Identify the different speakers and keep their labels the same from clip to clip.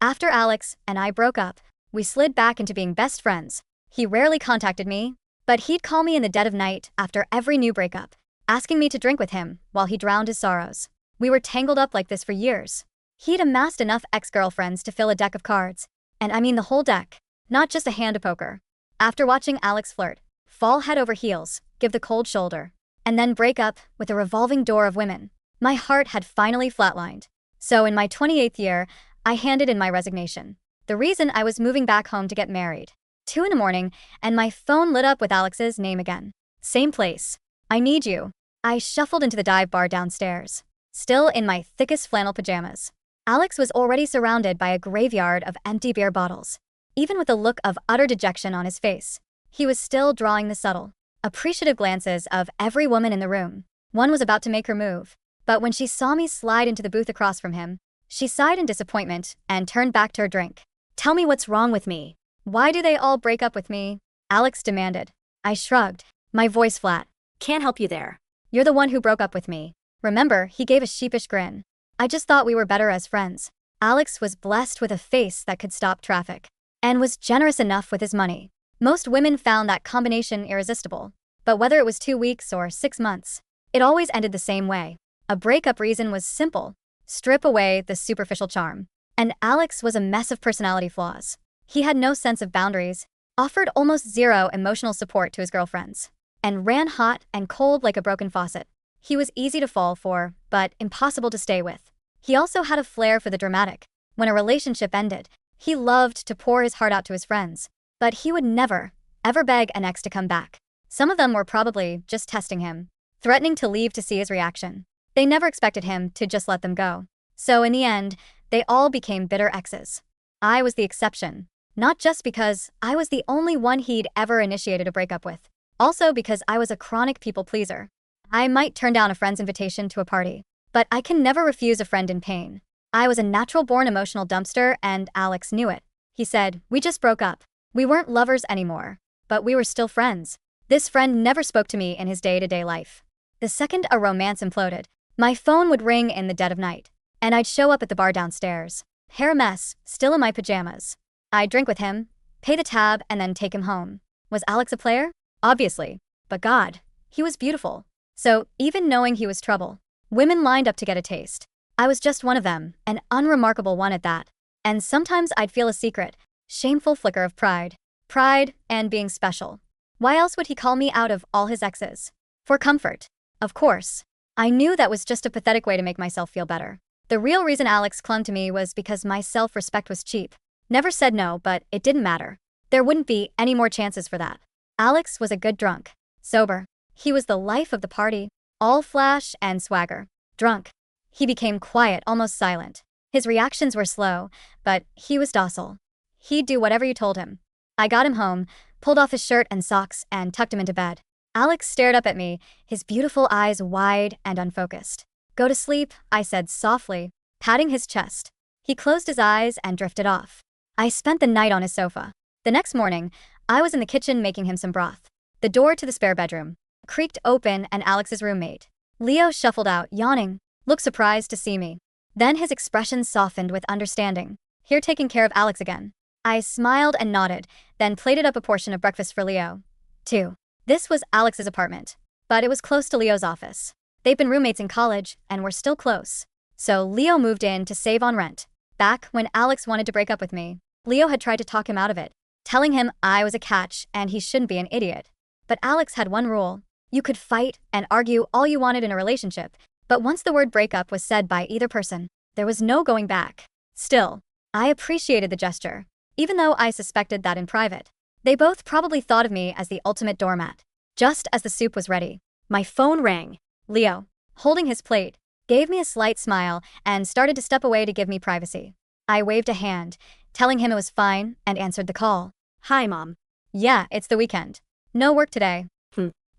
Speaker 1: After Alex and I broke up, we slid back into being best friends. He rarely contacted me, but he'd call me in the dead of night after every new breakup, asking me to drink with him while he drowned his sorrows. We were tangled up like this for years. He'd amassed enough ex-girlfriends to fill a deck of cards, and I mean the whole deck, not just a hand of poker. After watching Alex flirt, fall head over heels, give the cold shoulder, and then break up with a revolving door of women, my heart had finally flatlined. So in my 28th year, I handed in my resignation. The reason I was moving back home to get married. 2 in the morning, and my phone lit up with Alex's name again. Same place. I need you. I shuffled into the dive bar downstairs, still in my thickest flannel pajamas. Alex was already surrounded by a graveyard of empty beer bottles. Even with a look of utter dejection on his face, he was still drawing the subtle, appreciative glances of every woman in the room. One was about to make her move, but when she saw me slide into the booth across from him, she sighed in disappointment and turned back to her drink. Tell me what's wrong with me. Why do they all break up with me? Alex demanded. I shrugged, my voice flat.
Speaker 2: Can't help you there.
Speaker 1: You're the one who broke up with me. Remember, he gave a sheepish grin. I just thought we were better as friends. Alex was blessed with a face that could stop traffic, and was generous enough with his money. Most women found that combination irresistible, but whether it was 2 weeks or 6 months, it always ended the same way. A breakup reason was simple: strip away the superficial charm. And Alex was a mess of personality flaws. He had no sense of boundaries, offered almost zero emotional support to his girlfriends, and ran hot and cold like a broken faucet. He was easy to fall for, but impossible to stay with. He also had a flair for the dramatic. When a relationship ended, he loved to pour his heart out to his friends, but he would never, ever beg an ex to come back. Some of them were probably just testing him, threatening to leave to see his reaction. They never expected him to just let them go. So in the end, they all became bitter exes. I was the exception, not just because I was the only one he'd ever initiated a breakup with, also because I was a chronic people pleaser. I might turn down a friend's invitation to a party, but I can never refuse a friend in pain. I was a natural-born emotional dumpster, and Alex knew it. He said, we just broke up. We weren't lovers anymore, but we were still friends. This friend never spoke to me in his day-to-day life. The second a romance imploded, my phone would ring in the dead of night, and I'd show up at the bar downstairs, hair a mess, still in my pajamas. I'd drink with him, pay the tab, and then take him home. Was Alex a player? Obviously. But God, he was beautiful. So, even knowing he was trouble, women lined up to get a taste. I was just one of them, an unremarkable one at that. And sometimes I'd feel a secret, shameful flicker of pride. Pride and being special. Why else would he call me out of all his exes? For comfort. Of course. I knew that was just a pathetic way to make myself feel better. The real reason Alex clung to me was because my self-respect was cheap. Never said no, but it didn't matter. There wouldn't be any more chances for that. Alex was a good drunk. Sober. He was the life of the party. All flash and swagger. Drunk. He became quiet, almost silent. His reactions were slow, but he was docile. He'd do whatever you told him. I got him home, pulled off his shirt and socks, and tucked him into bed. Alex stared up at me, his beautiful eyes wide and unfocused. Go to sleep, I said softly, patting his chest. He closed his eyes and drifted off. I spent the night on his sofa. The next morning, I was in the kitchen making him some broth. The door to the spare bedroom creaked open, and Alex's roommate, Leo, shuffled out, yawning, looked surprised to see me. Then his expression softened with understanding. Here, taking care of Alex again. I smiled and nodded, then plated up a portion of breakfast for Leo, too. This was Alex's apartment, but it was close to Leo's office. They'd been roommates in college and were still close. So Leo moved in to save on rent. Back when Alex wanted to break up with me, Leo had tried to talk him out of it, telling him I was a catch and he shouldn't be an idiot. But Alex had one rule. You could fight and argue all you wanted in a relationship, but once the word breakup was said by either person, there was no going back. Still, I appreciated the gesture, even though I suspected that in private. They both probably thought of me as the ultimate doormat. Just as the soup was ready, my phone rang. Leo, holding his plate, gave me a slight smile and started to step away to give me privacy. I waved a hand, telling him it was fine, and answered the call.
Speaker 2: Hi, Mom.
Speaker 1: Yeah, it's the weekend. No work today.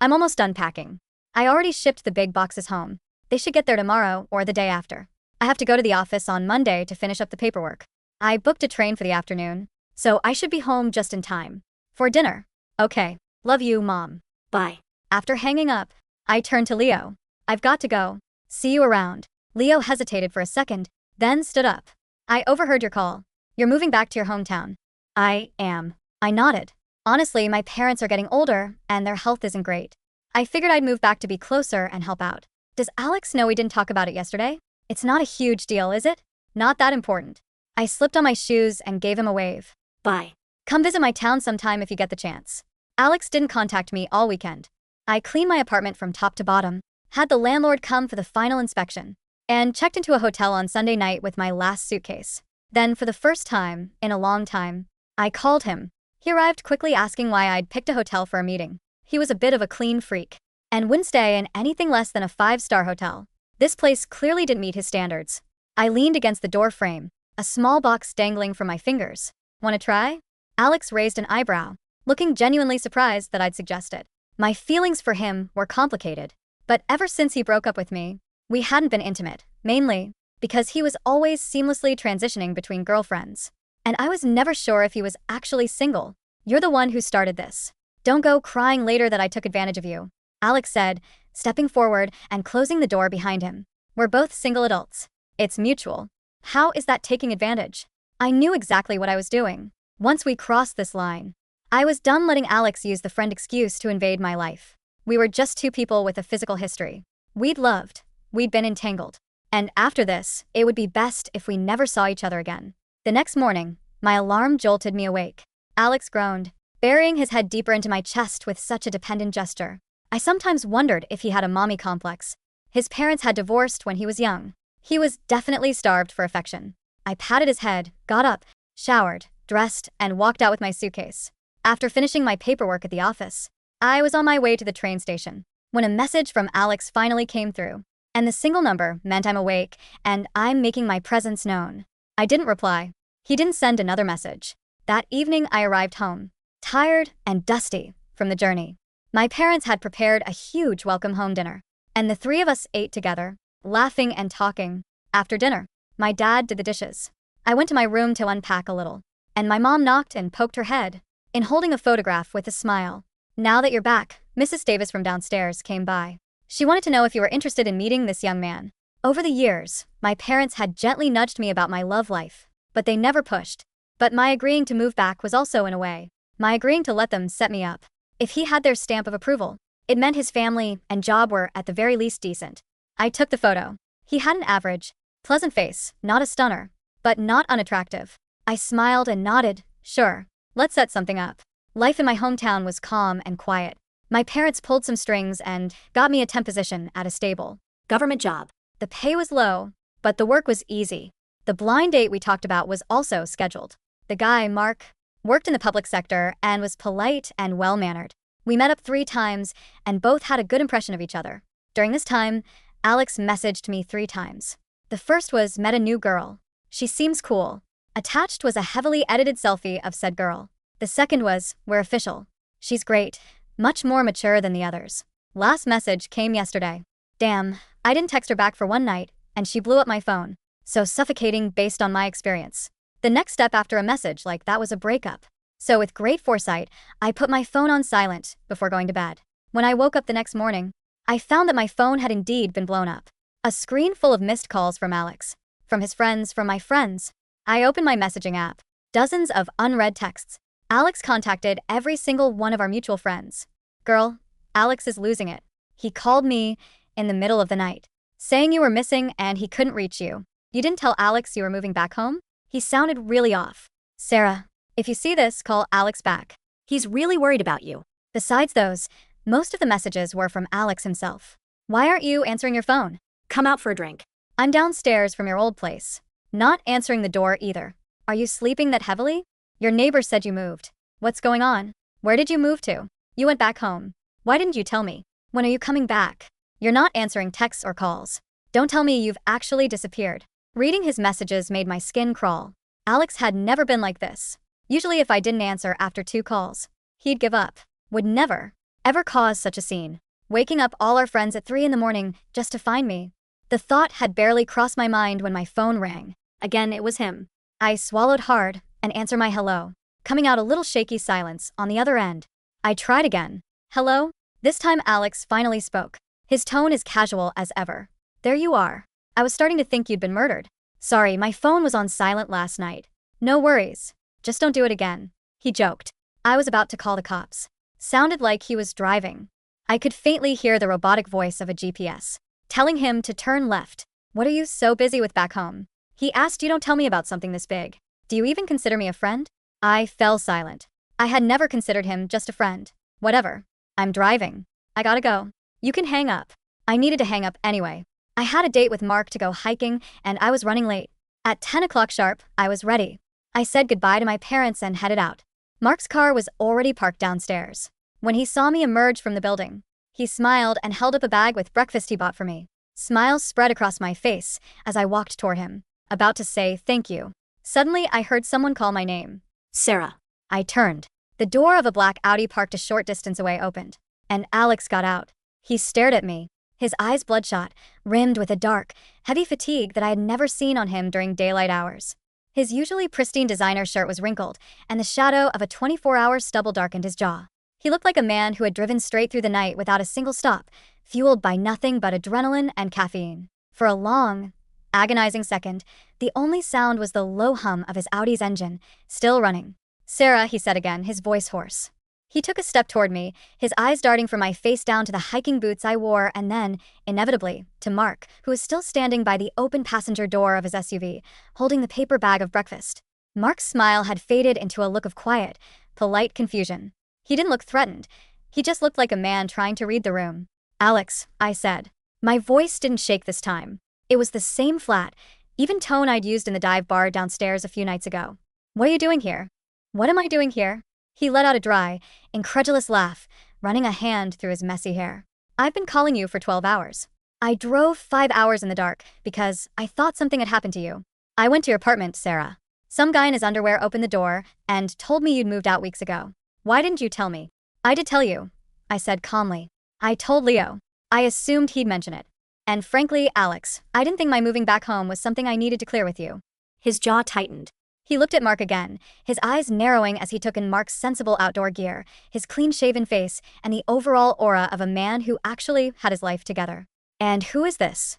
Speaker 1: I'm almost done packing. I already shipped the big boxes home. They should get there tomorrow or the day after. I have to go to the office on Monday to finish up the paperwork. I booked a train for the afternoon, so I should be home just in time. For dinner. Okay. Love you, Mom.
Speaker 2: Bye.
Speaker 1: After hanging up, I turned to Leo. I've got to go. See you around. Leo hesitated for a second, then stood up. I overheard your call. You're moving back to your hometown. I am. I nodded. Honestly, my parents are getting older, and their health isn't great. I figured I'd move back to be closer and help out. Does Alex know we didn't talk about it yesterday? It's not a huge deal, is it? Not that important. I slipped on my shoes and gave him a wave. Bye. Come visit my town sometime if you get the chance. Alex didn't contact me all weekend. I cleaned my apartment from top to bottom, had the landlord come for the final inspection, and checked into a hotel on Sunday night with my last suitcase. Then, for the first time in a long time, I called him. He arrived quickly asking why I'd picked a hotel for a meeting. He was a bit of a clean freak and wouldn't stay in anything less than a 5-star hotel. This place clearly didn't meet his standards. I leaned against the door frame, a small box dangling from my fingers. Want to try? Alex raised an eyebrow, looking genuinely surprised that I'd suggest it. My feelings for him were complicated, but ever since he broke up with me, we hadn't been intimate, mainly because he was always seamlessly transitioning between girlfriends. And I was never sure if he was actually single. You're the one who started this. Don't go crying later that I took advantage of you, Alex said, stepping forward and closing the door behind him. We're both single adults. It's mutual. How is that taking advantage? I knew exactly what I was doing. Once we crossed this line, I was done letting Alex use the friend excuse to invade my life. We were just two people with a physical history. We'd loved. We'd been entangled. And after this, it would be best if we never saw each other again. The next morning, my alarm jolted me awake. Alex groaned, burying his head deeper into my chest with such a dependent gesture. I sometimes wondered if he had a mommy complex. His parents had divorced when he was young. He was definitely starved for affection. I patted his head, got up, showered, dressed, and walked out with my suitcase. After finishing my paperwork at the office, I was on my way to the train station when a message from Alex finally came through. And the single number meant I'm awake and I'm making my presence known. I didn't reply. He didn't send another message. That evening I arrived home, tired and dusty from the journey. My parents had prepared a huge welcome home dinner, and the three of us ate together, laughing and talking. After dinner, my dad did the dishes. I went to my room to unpack a little, and my mom knocked and poked her head, in holding a photograph with a smile. Now that you're back, Mrs. Davis from downstairs came by. She wanted to know if you were interested in meeting this young man. Over the years, my parents had gently nudged me about my love life, but they never pushed. But my agreeing to move back was also, in a way, my agreeing to let them set me up. If he had their stamp of approval, it meant his family and job were at the very least decent. I took the photo. He had an average, pleasant face, not a stunner, but not unattractive. I smiled and nodded, sure, let's set something up. Life in my hometown was calm and quiet. My parents pulled some strings and got me a temp position at a stable government job. The pay was low, but the work was easy. The blind date we talked about was also scheduled. The guy, Mark, worked in the public sector and was polite and well-mannered. We met up 3 times and both had a good impression of each other. During this time, Alex messaged me 3 times. The first was, met a new girl. She seems cool. Attached was a heavily edited selfie of said girl. The second was, we're official. She's great, much more mature than the others. Last message came yesterday. Damn, I didn't text her back for one night, and she blew up my phone. So suffocating based on my experience. The next step after a message like that was a breakup. So with great foresight, I put my phone on silent before going to bed. When I woke up the next morning, I found that my phone had indeed been blown up. A screen full of missed calls from Alex, from his friends, from my friends. I opened my messaging app. Dozens of unread texts. Alex contacted every single one of our mutual friends. Girl, Alex is losing it. He called me in the middle of the night, saying you were missing and he couldn't reach you. You didn't tell Alex you were moving back home? He sounded really off. Sarah, if you see this, call Alex back. He's really worried about you. Besides those, most of the messages were from Alex himself. Why aren't you answering your phone? Come out for a drink. I'm downstairs from your old place. Not answering the door either. Are you sleeping that heavily? Your neighbor said you moved. What's going on? Where did you move to? You went back home. Why didn't you tell me? When are you coming back? You're not answering texts or calls. Don't tell me you've actually disappeared. Reading his messages made my skin crawl. Alex had never been like this. Usually if I didn't answer after 2 calls, he'd give up. Would never, ever cause such a scene. Waking up all our friends at 3 in the morning just to find me. The thought had barely crossed my mind when my phone rang. Again, it was him. I swallowed hard and answered my hello, coming out a little shaky silence on the other end. I tried again. Hello? This time Alex finally spoke. His tone as casual as ever. There you are. I was starting to think you'd been murdered. Sorry, my phone was on silent last night. No worries. Just don't do it again. He joked. I was about to call the cops. Sounded like he was driving. I could faintly hear the robotic voice of a GPS, telling him to turn left. What are you so busy with back home? He asked. You don't tell me about something this big. Do you even consider me a friend? I fell silent. I had never considered him just a friend. Whatever. I'm driving. I gotta go. You can hang up. I needed to hang up anyway. I had a date with Mark to go hiking, and I was running late. At 10 o'clock sharp, I was ready. I said goodbye to my parents and headed out. Mark's car was already parked downstairs. When he saw me emerge from the building, he smiled and held up a bag with breakfast he bought for me. Smiles spread across my face as I walked toward him, about to say thank you. Suddenly, I heard someone call my name.
Speaker 2: Sarah.
Speaker 1: I turned. The door of a black Audi parked a short distance away opened, and Alex got out. He stared at me, his eyes bloodshot, rimmed with a dark, heavy fatigue that I had never seen on him during daylight hours. His usually pristine designer shirt was wrinkled, and the shadow of a 24-hour stubble darkened his jaw. He looked like a man who had driven straight through the night without a single stop, fueled by nothing but adrenaline and caffeine. For a long, agonizing second, the only sound was the low hum of his Audi's engine, still running. Sarah, he said again, his voice hoarse. He took a step toward me, his eyes darting from my face down to the hiking boots I wore and then, inevitably, to Mark, who was still standing by the open passenger door of his SUV, holding the paper bag of breakfast. Mark's smile had faded into a look of quiet, polite confusion. He didn't look threatened. He just looked like a man trying to read the room. Alex, I said. My voice didn't shake this time. It was the same flat, even tone I'd used in the dive bar downstairs a few nights ago. What are you doing here? What am I doing here? He let out a dry, incredulous laugh, running a hand through his messy hair. I've been calling you for 12 hours. I drove 5 hours in the dark because I thought something had happened to you. I went to your apartment, Sarah. Some guy in his underwear opened the door and told me you'd moved out weeks ago. Why didn't you tell me? I did tell you, I said calmly. I told Leo. I assumed he'd mention it. And frankly, Alex, I didn't think my moving back home was something I needed to clear with you.
Speaker 2: His jaw tightened.
Speaker 1: He looked at Mark again, his eyes narrowing as he took in Mark's sensible outdoor gear, his clean-shaven face, and the overall aura of a man who actually had his life together. And who is this?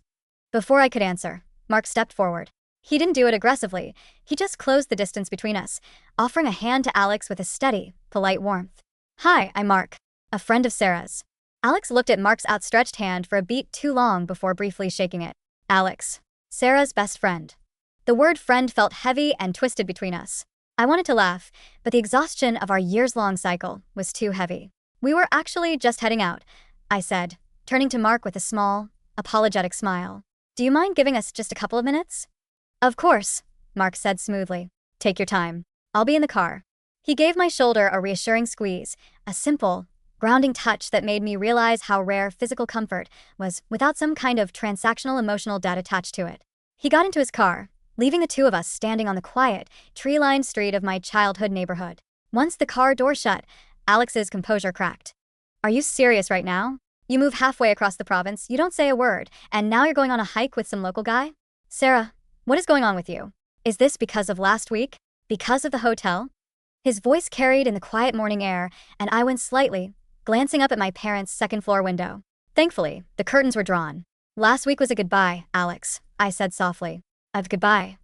Speaker 1: Before I could answer, Mark stepped forward. He didn't do it aggressively. He just closed the distance between us, offering a hand to Alex with a steady, polite warmth. Hi, I'm Mark, a friend of Sarah's. Alex looked at Mark's outstretched hand for a beat too long before briefly shaking it. Alex, Sarah's best friend. The word friend felt heavy and twisted between us. I wanted to laugh, but the exhaustion of our years-long cycle was too heavy. We were actually just heading out, I said, turning to Mark with a small, apologetic smile. Do you mind giving us just a couple of minutes? Of course, Mark said smoothly. Take your time. I'll be in the car. He gave my shoulder a reassuring squeeze, a simple, grounding touch that made me realize how rare physical comfort was without some kind of transactional emotional debt attached to it. He got into his car, leaving the two of us standing on the quiet, tree-lined street of my childhood neighborhood. Once the car door shut, Alex's composure cracked. Are you serious right now? You move halfway across the province, you don't say a word, and now you're going on a hike with some local guy? Sarah, what is going on with you? Is this because of last week? Because of the hotel? His voice carried in the quiet morning air, and I went slightly, glancing up at my parents' second-floor window. Thankfully, the curtains were drawn. Last week was a goodbye, Alex, I said softly. Of goodbye.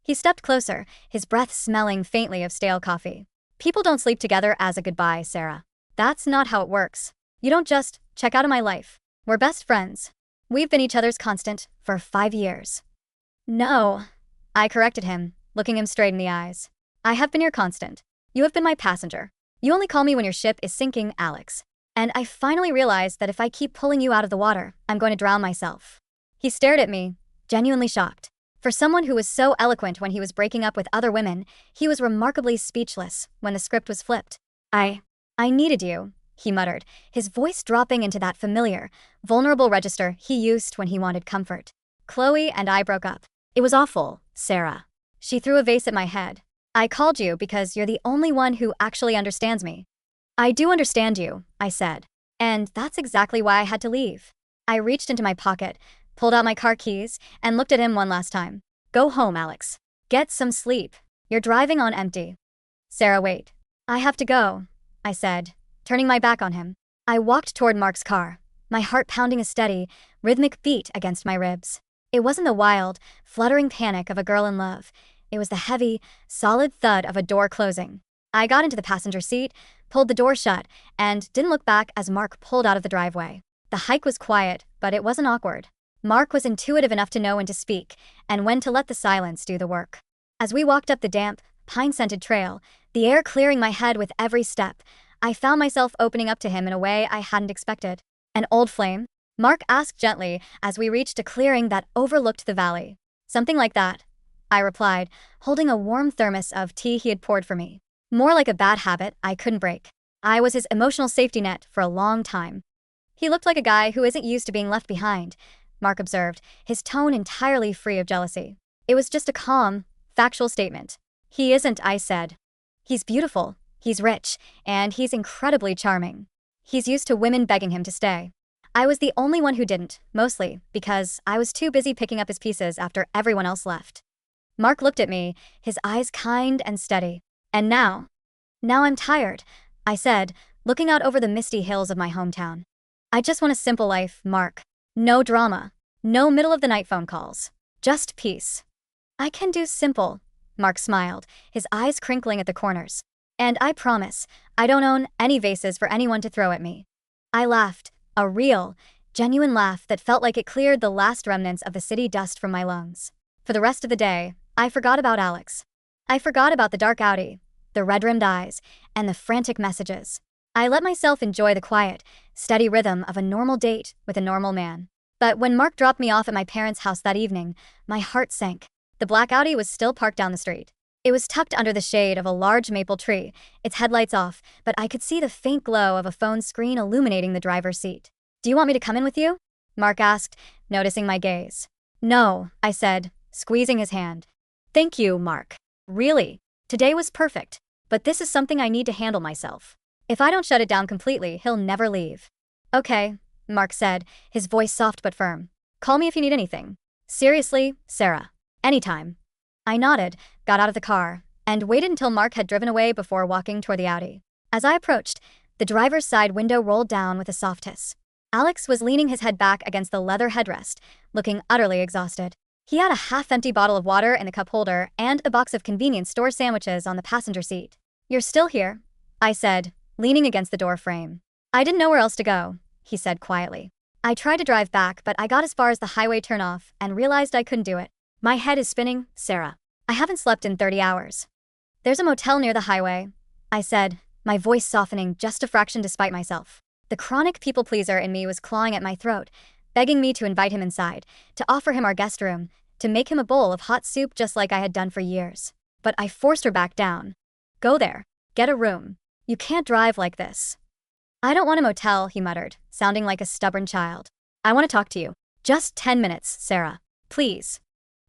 Speaker 1: He stepped closer, his breath smelling faintly of stale coffee. People don't sleep together as a goodbye, Sarah. That's not how it works. You don't just check out of my life. We're best friends. We've been each other's constant for 5 years. No, I corrected him, looking him straight in the eyes. I have been your constant. You have been my passenger. You only call me when your ship is sinking, Alex. And I finally realized that if I keep pulling you out of the water, I'm going to drown myself. He stared at me, genuinely shocked. For someone who was so eloquent when he was breaking up with other women, he was remarkably speechless when the script was flipped. I needed you, he muttered, his voice dropping into that familiar, vulnerable register he used when he wanted comfort. Chloe and I broke up. It was awful, Sarah. She threw a vase at my head. I called you because you're the only one who actually understands me. I do understand you, I said. And that's exactly why I had to leave. I reached into my pocket, pulled out my car keys, and looked at him one last time. Go home, Alex. Get some sleep. You're driving on empty. Sarah, wait. I have to go, I said, turning my back on him. I walked toward Mark's car, my heart pounding a steady, rhythmic beat against my ribs. It wasn't the wild, fluttering panic of a girl in love. It was the heavy, solid thud of a door closing. I got into the passenger seat, pulled the door shut, and didn't look back as Mark pulled out of the driveway. The hike was quiet, but it wasn't awkward. Mark was intuitive enough to know when to speak and when to let the silence do the work. As we walked up the damp, pine-scented trail, the air clearing my head with every step, I found myself opening up to him in a way I hadn't expected. "An old flame?" Mark asked gently as we reached a clearing that overlooked the valley. "Something like that," I replied, holding a warm thermos of tea he had poured for me. More like a bad habit I couldn't break. I was his emotional safety net for a long time. "He looked like a guy who isn't used to being left behind," Mark observed, his tone entirely free of jealousy. It was just a calm, factual statement. "He isn't," I said. "He's beautiful, he's rich, and he's incredibly charming. He's used to women begging him to stay." I was the only one who didn't, mostly because I was too busy picking up his pieces after everyone else left. Mark looked at me, his eyes kind and steady. "And now I'm tired," I said, looking out over the misty hills of my hometown. "I just want a simple life, Mark. No drama, no middle-of-the-night phone calls. Just peace." "I can do simple," Mark smiled, his eyes crinkling at the corners. "And I promise, I don't own any vases for anyone to throw at me." I laughed, a real, genuine laugh that felt like it cleared the last remnants of the city dust from my lungs. For the rest of the day, I forgot about Alex. I forgot about the dark Audi, the red-rimmed eyes, and the frantic messages. I let myself enjoy the quiet, steady rhythm of a normal date with a normal man. But when Mark dropped me off at my parents' house that evening, my heart sank. The black Audi was still parked down the street. It was tucked under the shade of a large maple tree, its headlights off, but I could see the faint glow of a phone screen illuminating the driver's seat. "Do you want me to come in with you?" Mark asked, noticing my gaze. "No," I said, squeezing his hand. "Thank you, Mark. Really, today was perfect, but this is something I need to handle myself. If I don't shut it down completely, he'll never leave." "Okay," Mark said, his voice soft but firm. "Call me if you need anything." "Seriously, Sarah. Anytime." I nodded, got out of the car, and waited until Mark had driven away before walking toward the Audi. As I approached, the driver's side window rolled down with a soft hiss. Alex was leaning his head back against the leather headrest, looking utterly exhausted. He had a half-empty bottle of water in the cup holder and a box of convenience store sandwiches on the passenger seat. "You're still here," I said, leaning against the door frame. "I didn't know where else to go," he said quietly. "I tried to drive back, but I got as far as the highway turnoff and realized I couldn't do it. My head is spinning, Sarah. I haven't slept in 30 hours. "There's a motel near the highway," I said, my voice softening just a fraction despite myself. The chronic people-pleaser in me was clawing at my throat, begging me to invite him inside, to offer him our guest room, to make him a bowl of hot soup just like I had done for years. But I forced her back down. "Go there. Get a room. You can't drive like this." "I don't want a motel," he muttered, sounding like a stubborn child. "I want to talk to you. Just 10 minutes, Sarah. Please."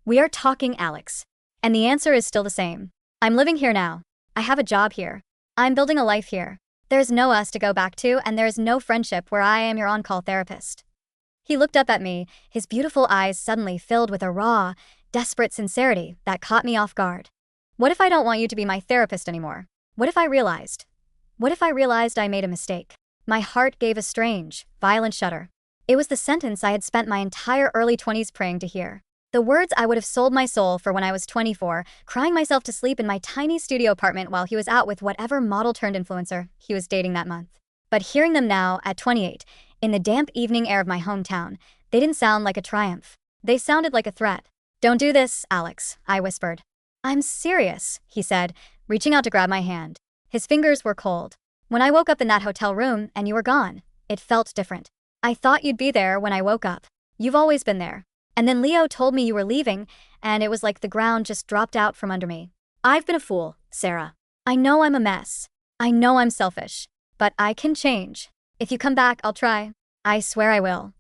Speaker 1: "We are talking, Alex. And the answer is still the same. I'm living here now. I have a job here. I'm building a life here. There's no us to go back to, and there's no friendship where I am your on-call therapist." He looked up at me, his beautiful eyes suddenly filled with a raw, desperate sincerity that caught me off guard. "What if I don't want you to be my therapist anymore? What if I realized I made a mistake?" My heart gave a strange, violent shudder. It was the sentence I had spent my entire early 20s praying to hear. The words I would have sold my soul for when I was 24, crying myself to sleep in my tiny studio apartment while he was out with whatever model-turned-influencer he was dating that month. But hearing them now, at 28, in the damp evening air of my hometown, they didn't sound like a triumph. They sounded like a threat. "Don't do this, Alex," I whispered. "I'm serious," he said, reaching out to grab my hand. His fingers were cold. "When I woke up in that hotel room and you were gone, it felt different. I thought you'd be there when I woke up. You've always been there. And then Leo told me you were leaving, and it was like the ground just dropped out from under me. I've been a fool, Sarah. I know I'm a mess. I know I'm selfish. But I can change. If you come back, I'll try. I swear I will."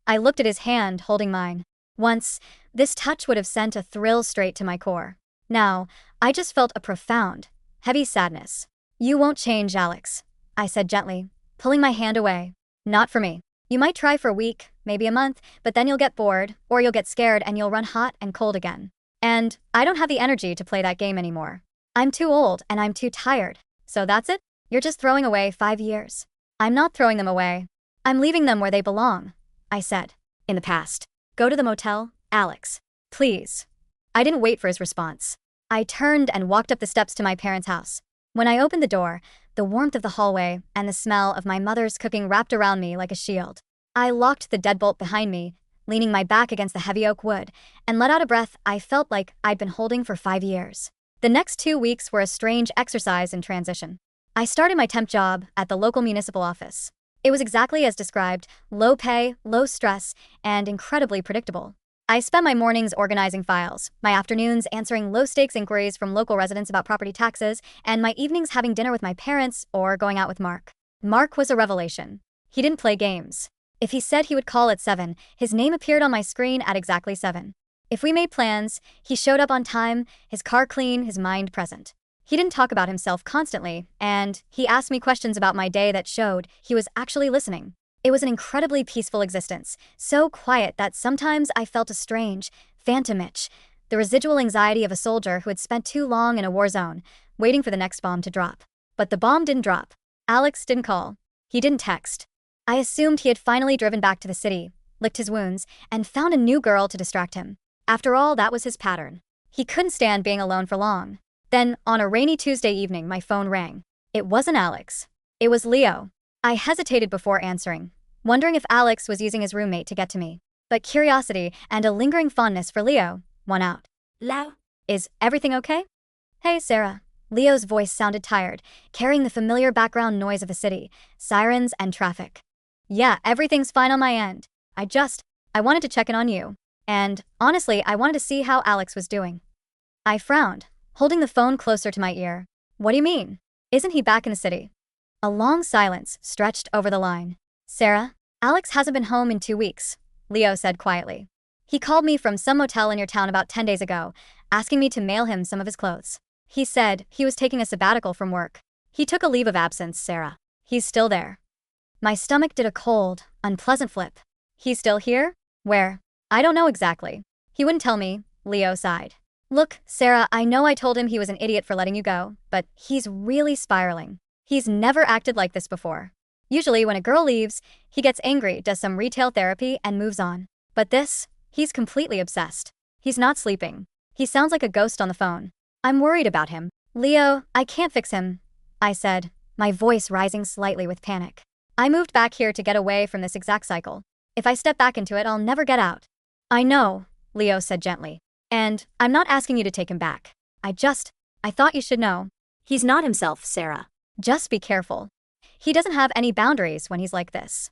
Speaker 1: I looked at his hand holding mine. Once, this touch would have sent a thrill straight to my core. Now, I just felt a profound, heavy sadness. "You won't change, Alex," I said gently, pulling my hand away. "Not for me. You might try for a week, maybe a month, but then you'll get bored, or you'll get scared and you'll run hot and cold again. And I don't have the energy to play that game anymore. I'm too old and I'm too tired. So that's it? You're just throwing away 5 years." "I'm not throwing them away. I'm leaving them where they belong," I said. "In the past. Go to the motel, Alex. Please." I didn't wait for his response. I turned and walked up the steps to my parents' house. When I opened the door, the warmth of the hallway and the smell of my mother's cooking wrapped around me like a shield. I locked the deadbolt behind me, leaning my back against the heavy oak wood, and let out a breath I felt like I'd been holding for 5 years. The next 2 weeks were a strange exercise in transition. I started my temp job at the local municipal office. It was exactly as described: low pay, low stress, and incredibly predictable. I spent my mornings organizing files, my afternoons answering low-stakes inquiries from local residents about property taxes, and my evenings having dinner with my parents or going out with Mark. Mark was a revelation. He didn't play games. If he said he would call at 7, his name appeared on my screen at exactly 7. If we made plans, he showed up on time, his car clean, his mind present. He didn't talk about himself constantly, and he asked me questions about my day that showed he was actually listening. It was an incredibly peaceful existence, so quiet that sometimes I felt a strange, phantom itch, the residual anxiety of a soldier who had spent too long in a war zone, waiting for the next bomb to drop. But the bomb didn't drop. Alex didn't call. He didn't text. I assumed he had finally driven back to the city, licked his wounds, and found a new girl to distract him. After all, that was his pattern. He couldn't stand being alone for long. Then, on a rainy Tuesday evening, my phone rang. It wasn't Alex. It was Leo. I hesitated before answering, wondering if Alex was using his roommate to get to me. But curiosity and a lingering fondness for Leo won out.
Speaker 2: Leo?
Speaker 1: Is everything okay? Hey, Sarah. Leo's voice sounded tired, carrying the familiar background noise of a city, sirens and traffic. Yeah, everything's fine on my end. I wanted to check in on you. And, honestly, I wanted to see how Alex was doing. I frowned, holding the phone closer to my ear. What do you mean? Isn't he back in the city? A long silence stretched over the line. Sarah, Alex hasn't been home in 2 weeks, Leo said quietly. He called me from some motel in your town about 10 days ago, asking me to mail him some of his clothes. He said he was taking a sabbatical from work. He took a leave of absence, Sarah. He's still there. My stomach did a cold, unpleasant flip. He's still here? Where? I don't know exactly. He wouldn't tell me, Leo sighed. Look, Sarah, I know I told him he was an idiot for letting you go, but he's really spiraling. He's never acted like this before. Usually when a girl leaves, he gets angry, does some retail therapy, and moves on. But this, he's completely obsessed. He's not sleeping. He sounds like a ghost on the phone. I'm worried about him. Leo, I can't fix him, I said, my voice rising slightly with panic. I moved back here to get away from this exact cycle. If I step back into it, I'll never get out. I know, Leo said gently. And I'm not asking you to take him back. I thought you should know.
Speaker 2: He's not himself, Sarah.
Speaker 1: Just be careful. He doesn't have any boundaries when he's like this.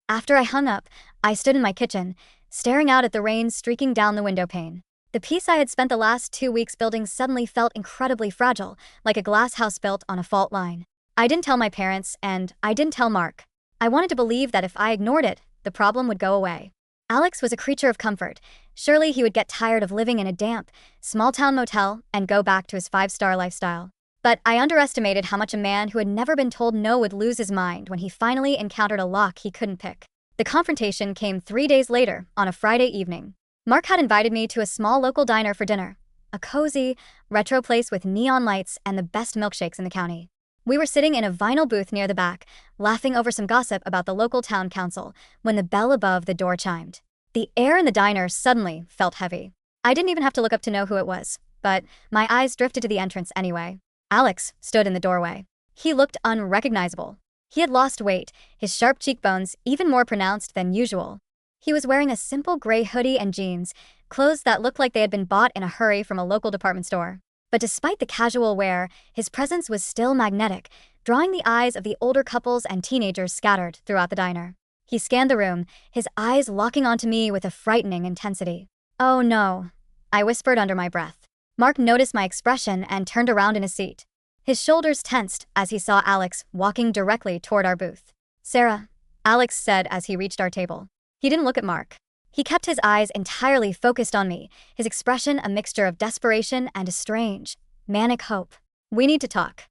Speaker 1: After I hung up, I stood in my kitchen, staring out at the rain streaking down the window pane. The peace I had spent the last 2 weeks building suddenly felt incredibly fragile, like a glass house built on a fault line. I didn't tell my parents, and I didn't tell Mark. I wanted to believe that if I ignored it, the problem would go away. Alex was a creature of comfort. Surely he would get tired of living in a damp, small-town motel and go back to his 5-star lifestyle. But I underestimated how much a man who had never been told no would lose his mind when he finally encountered a lock he couldn't pick. The confrontation came 3 days later, on a Friday evening. Mark had invited me to a small local diner for dinner, a cozy, retro place with neon lights and the best milkshakes in the county. We were sitting in a vinyl booth near the back, laughing over some gossip about the local town council, when the bell above the door chimed. The air in the diner suddenly felt heavy. I didn't even have to look up to know who it was, but my eyes drifted to the entrance anyway. Alex stood in the doorway. He looked unrecognizable. He had lost weight, his sharp cheekbones even more pronounced than usual. He was wearing a simple gray hoodie and jeans, clothes that looked like they had been bought in a hurry from a local department store. But despite the casual wear, his presence was still magnetic, drawing the eyes of the older couples and teenagers scattered throughout the diner. He scanned the room, his eyes locking onto me with a frightening intensity. "Oh no," I whispered under my breath. Mark noticed my expression and turned around in his seat. His shoulders tensed as he saw Alex walking directly toward our booth. "Sarah," Alex said as he reached our table. He didn't look at Mark. He kept his eyes entirely focused on me, his expression a mixture of desperation and a strange, manic hope. "We need to talk."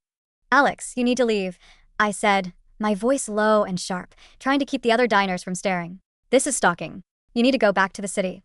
Speaker 1: "Alex, you need to leave," I said, my voice low and sharp, trying to keep the other diners from staring. "This is stalking. You need to go back to the city."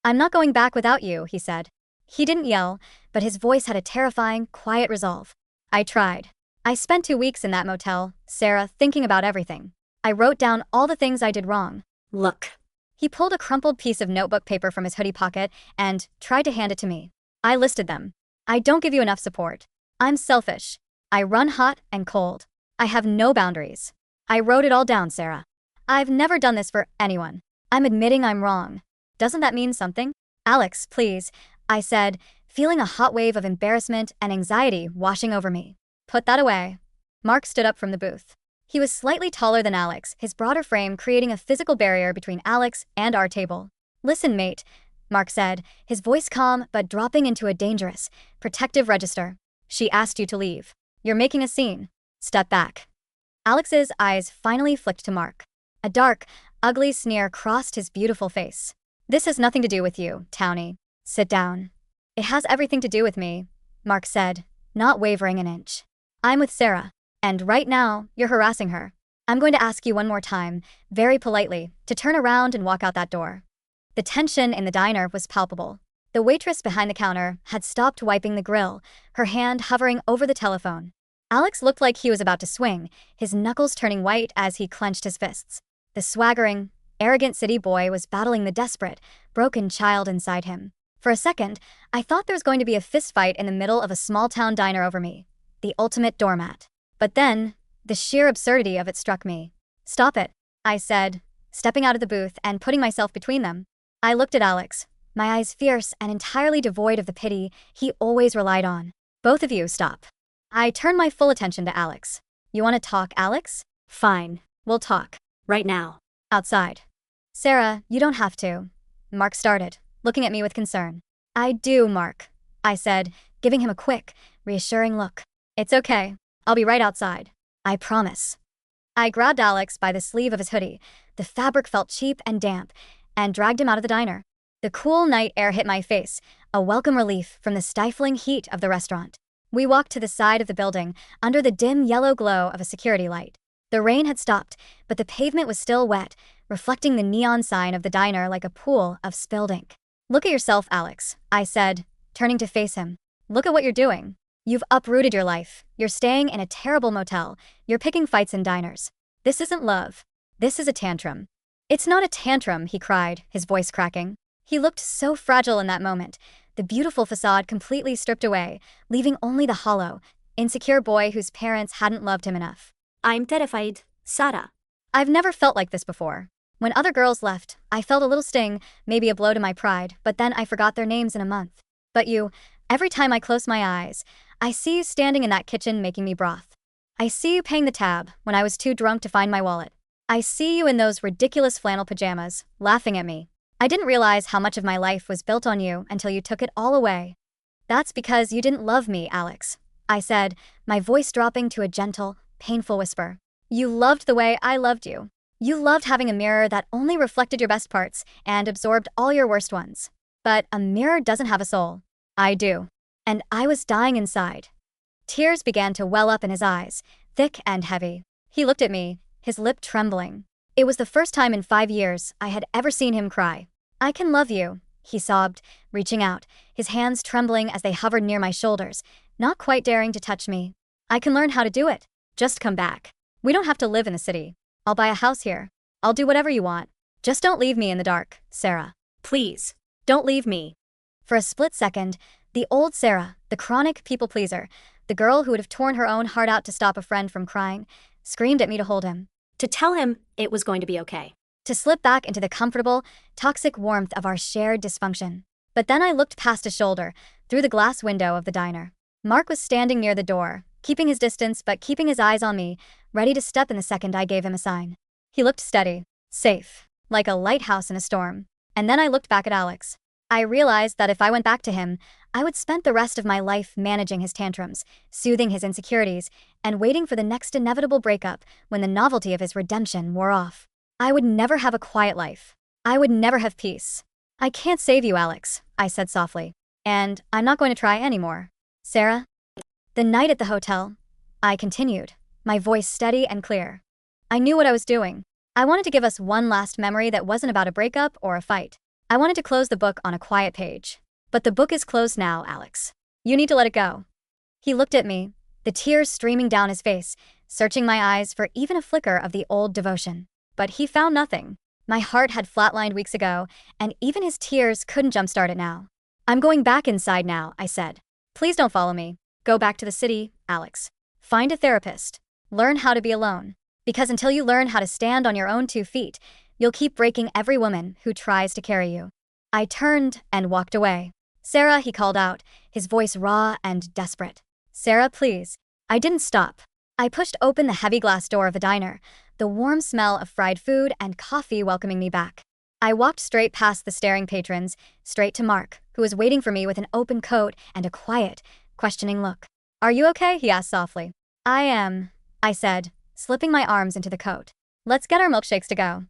Speaker 1: "I'm not going back without you," he said. He didn't yell, but his voice had a terrifying, quiet resolve. I tried. I spent 2 weeks in that motel, Sarah, thinking about everything. I wrote down all the things I did wrong.
Speaker 2: Look.
Speaker 1: He pulled a crumpled piece of notebook paper from his hoodie pocket and tried to hand it to me. I listed them. I don't give you enough support. I'm selfish. I run hot and cold. I have no boundaries. I wrote it all down, Sarah. I've never done this for anyone. I'm admitting I'm wrong. Doesn't that mean something? Alex, please, I said, feeling a hot wave of embarrassment and anxiety washing over me. Put that away. Mark stood up from the booth. He was slightly taller than Alex, his broader frame creating a physical barrier between Alex and our table. Listen, mate, Mark said, his voice calm but dropping into a dangerous, protective register. She asked you to leave. You're making a scene. Step back. Alex's eyes finally flicked to Mark. A dark, ugly sneer crossed his beautiful face. This has nothing to do with you, Townie. Sit down. It has everything to do with me, Mark said, not wavering an inch. I'm with Sarah, and right now, you're harassing her. I'm going to ask you one more time, very politely, to turn around and walk out that door. The tension in the diner was palpable. The waitress behind the counter had stopped wiping the grill, her hand hovering over the telephone. Alex looked like he was about to swing, his knuckles turning white as he clenched his fists. The swaggering, arrogant city boy was battling the desperate, broken child inside him. For a second, I thought there was going to be a fistfight in the middle of a small-town diner over me. The ultimate doormat. But then, the sheer absurdity of it struck me. Stop it, I said, stepping out of the booth and putting myself between them. I looked at Alex, my eyes fierce and entirely devoid of the pity he always relied on. Both of you stop. I turned my full attention to Alex. You want to talk, Alex? Fine, we'll talk.
Speaker 2: Right now.
Speaker 1: Outside. Sarah, you don't have to. Mark started, looking at me with concern. I do, Mark, I said, giving him a quick, reassuring look. It's okay. I'll be right outside. I promise. I grabbed Alex by the sleeve of his hoodie. The fabric felt cheap and damp, and dragged him out of the diner. The cool night air hit my face, a welcome relief from the stifling heat of the restaurant. We walked to the side of the building, under the dim yellow glow of a security light. The rain had stopped, but the pavement was still wet, reflecting the neon sign of the diner like a pool of spilled ink. Look at yourself, Alex, I said, turning to face him. Look at what you're doing. You've uprooted your life. You're staying in a terrible motel. You're picking fights in diners. This isn't love. This is a tantrum. It's not a tantrum, he cried, his voice cracking. He looked so fragile in that moment, the beautiful facade completely stripped away, leaving only the hollow, insecure boy whose parents hadn't loved him enough.
Speaker 2: I'm terrified, Sarah.
Speaker 1: I've never felt like this before. When other girls left, I felt a little sting, maybe a blow to my pride, but then I forgot their names in a month. But you, every time I close my eyes, I see you standing in that kitchen making me broth. I see you paying the tab when I was too drunk to find my wallet. I see you in those ridiculous flannel pajamas, laughing at me. I didn't realize how much of my life was built on you until you took it all away. That's because you didn't love me, Alex, I said, my voice dropping to a gentle, painful whisper. You loved the way I loved you. You loved having a mirror that only reflected your best parts and absorbed all your worst ones. But a mirror doesn't have a soul. I do. And I was dying inside. Tears began to well up in his eyes, thick and heavy. He looked at me, his lip trembling. It was the first time in 5 years I had ever seen him cry. I can love you, he sobbed, reaching out, his hands trembling as they hovered near my shoulders, not quite daring to touch me. I can learn how to do it. Just come back. We don't have to live in the city. I'll buy a house here. I'll do whatever you want. Just don't leave me in the dark, Sarah.
Speaker 2: Please, don't leave me.
Speaker 1: For a split second, the old Sarah, the chronic people pleaser, the girl who would have torn her own heart out to stop a friend from crying, screamed at me to hold him.
Speaker 2: To tell him it was going to be okay.
Speaker 1: To slip back into the comfortable, toxic warmth of our shared dysfunction. But then I looked past his shoulder, through the glass window of the diner. Mark was standing near the door, keeping his distance but keeping his eyes on me, ready to step in the second I gave him a sign. He looked steady, safe, like a lighthouse in a storm. And then I looked back at Alex. I realized that if I went back to him, I would spend the rest of my life managing his tantrums, soothing his insecurities, and waiting for the next inevitable breakup when the novelty of his redemption wore off. I would never have a quiet life. I would never have peace. I can't save you, Alex, I said softly. And I'm not going to try anymore. Sarah? The night at the hotel, I continued, my voice steady and clear. I knew what I was doing. I wanted to give us one last memory that wasn't about a breakup or a fight. I wanted to close the book on a quiet page. But the book is closed now, Alex. You need to let it go. He looked at me, the tears streaming down his face, searching my eyes for even a flicker of the old devotion. But he found nothing. My heart had flatlined weeks ago, and even his tears couldn't jumpstart it now. I'm going back inside now, I said. Please don't follow me. Go back to the city, Alex. Find a therapist. Learn how to be alone. Because until you learn how to stand on your own 2 feet, you'll keep breaking every woman who tries to carry you. I turned and walked away. Sarah, he called out, his voice raw and desperate. Sarah, please. I didn't stop. I pushed open the heavy glass door of the diner, the warm smell of fried food and coffee welcoming me back. I walked straight past the staring patrons, straight to Mark, who was waiting for me with an open coat and a quiet, questioning look. Are you okay? He asked softly. I am, I said, slipping my arms into the coat. Let's get our milkshakes to go.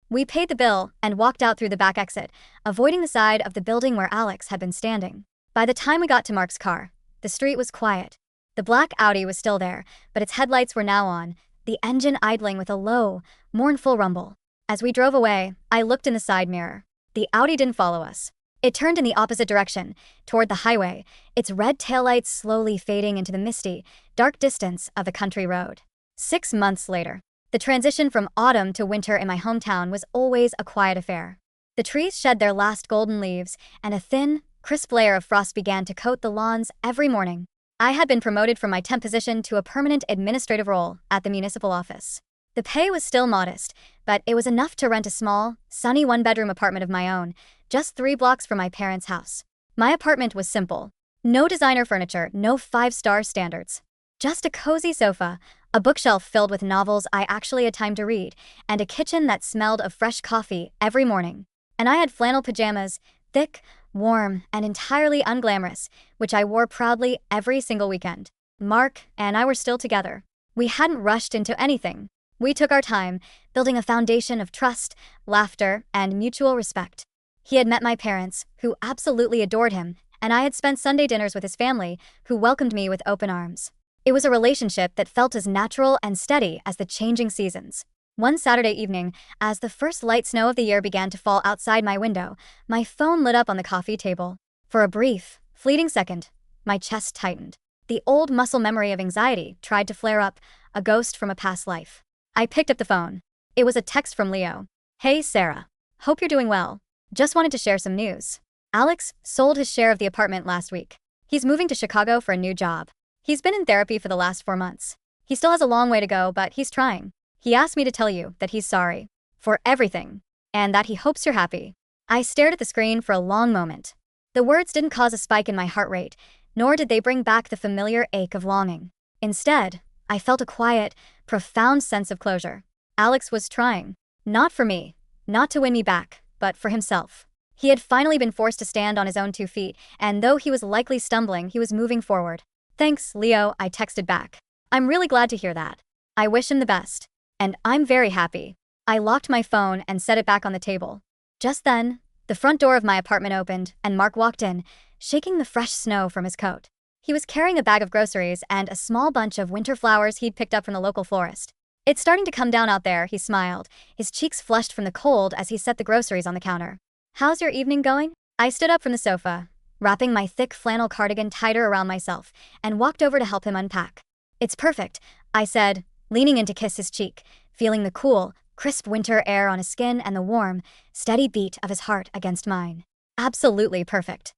Speaker 1: We paid the bill and walked out through the back exit, avoiding the side of the building where Alex had been standing. By the time we got to Mark's car, the street was quiet. The black Audi was still there, but its headlights were now on, the engine idling with a low, mournful rumble. As we drove away, I looked in the side mirror. The Audi didn't follow us. It turned in the opposite direction, toward the highway, its red taillights slowly fading into the misty, dark distance of the country road. 6 months later, the transition from autumn to winter in my hometown was always a quiet affair. The trees shed their last golden leaves, and a thin, crisp layer of frost began to coat the lawns every morning. I had been promoted from my temp position to a permanent administrative role at the municipal office. The pay was still modest, but it was enough to rent a small, sunny one-bedroom apartment of my own, just 3 blocks from my parents' house. My apartment was simple. No designer furniture, no 5-star standards. Just a cozy sofa, a bookshelf filled with novels I actually had time to read, and a kitchen that smelled of fresh coffee every morning. And I had flannel pajamas, thick, warm, and entirely unglamorous, which I wore proudly every single weekend. Mark and I were still together. We hadn't rushed into anything. We took our time, building a foundation of trust, laughter, and mutual respect. He had met my parents, who absolutely adored him, and I had spent Sunday dinners with his family, who welcomed me with open arms. It was a relationship that felt as natural and steady as the changing seasons. One Saturday evening, as the first light snow of the year began to fall outside my window, my phone lit up on the coffee table. For a brief, fleeting second, my chest tightened. The old muscle memory of anxiety tried to flare up, a ghost from a past life. I picked up the phone. It was a text from Leo. Hey Sarah. Hope you're doing well. Just wanted to share some news. Alex sold his share of the apartment last week. He's moving to Chicago for a new job. He's been in therapy for the last 4 months. He still has a long way to go, but he's trying. He asked me to tell you that he's sorry for everything and that he hopes you're happy. I stared at the screen for a long moment. The words didn't cause a spike in my heart rate, nor did they bring back the familiar ache of longing. Instead, I felt a quiet, profound sense of closure. Alex was trying. Not for me. Not to win me back, but for himself. He had finally been forced to stand on his own 2 feet, and though he was likely stumbling, he was moving forward. Thanks, Leo, I texted back. I'm really glad to hear that. I wish him the best. And I'm very happy. I locked my phone and set it back on the table. Just then, the front door of my apartment opened, and Mark walked in, shaking the fresh snow from his coat. He was carrying a bag of groceries and a small bunch of winter flowers he'd picked up from the local florist. It's starting to come down out there, he smiled, his cheeks flushed from the cold as he set the groceries on the counter. How's your evening going? I stood up from the sofa, wrapping my thick flannel cardigan tighter around myself, and walked over to help him unpack. It's perfect, I said, leaning in to kiss his cheek, feeling the cool, crisp winter air on his skin and the warm, steady beat of his heart against mine. Absolutely perfect.